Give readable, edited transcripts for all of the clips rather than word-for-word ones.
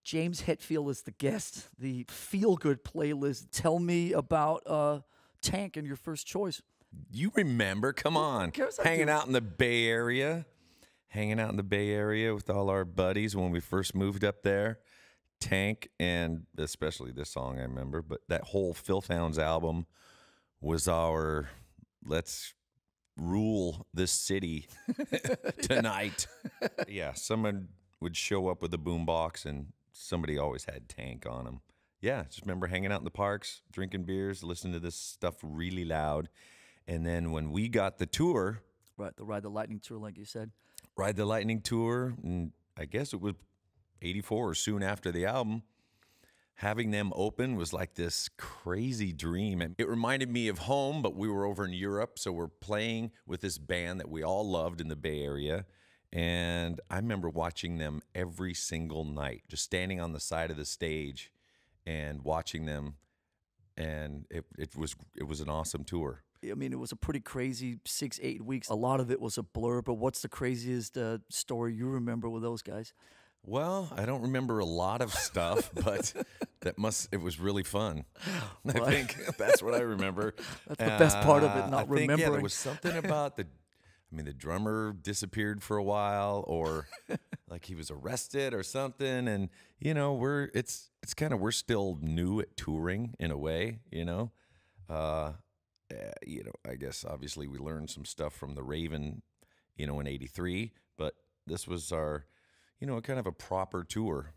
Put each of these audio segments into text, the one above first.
James Hetfield is the guest, the feel-good playlist. Tell me about Tank and your first choice. You remember, come on, hanging out in the Bay Area, with all our buddies when we first moved up there. Tank, and especially this song I remember, but that whole Filth Hounds album was our let's rule this city tonight. Yeah, someone would show up with a boombox and somebody always had Tank on them. Yeah, just remember hanging out in the parks, drinking beers, listening to this stuff really loud. And then when we got the tour, right, the Ride the Lightning tour, like you said. Ride the Lightning tour, and I guess it was 84 or soon after the album, having them open was like this crazy dream. And it reminded me of home, but we were over in Europe, so we're playing with this band that we all loved in the Bay Area. And I remember watching them every single night, just standing on the side of the stage and watching them. And it was an awesome tour. I mean, it was a pretty crazy 6-8 weeks. A lot of it was a blur, but what's the craziest story you remember with those guys? Well, I don't remember a lot of stuff, but it was really fun. I think that's what I remember. That's the best part of it, not remembering. Yeah, there was something about the drummer disappeared for a while, or like he was arrested or something. And, you know, we're still new at touring in a way, you know. I guess obviously we learned some stuff from the Raven, in '83, but this was our, kind of a proper tour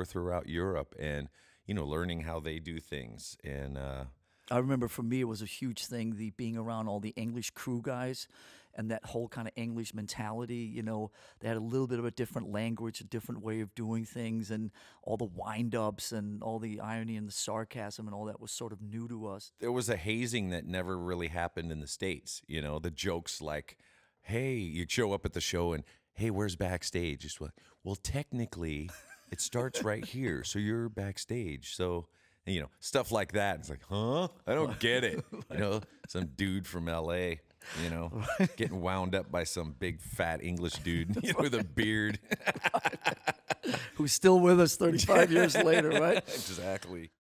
throughout Europe, and, learning how they do things. And I remember for me, it was a huge thing, being around all the English crew guys and that whole kind of English mentality. They had a little bit of a different language, a different way of doing things, and all the wind-ups and all the irony and the sarcasm and all that was sort of new to us. There was a hazing that never really happened in the States. The jokes like, hey, you'd show up at the show and, hey, where's backstage? It's like, well, technically, it starts right here, so you're backstage. So, stuff like that. It's like, huh? I don't get it. Some dude from L.A., getting wound up by some big fat English dude with a beard. Who's still with us 35 years later, right? Exactly.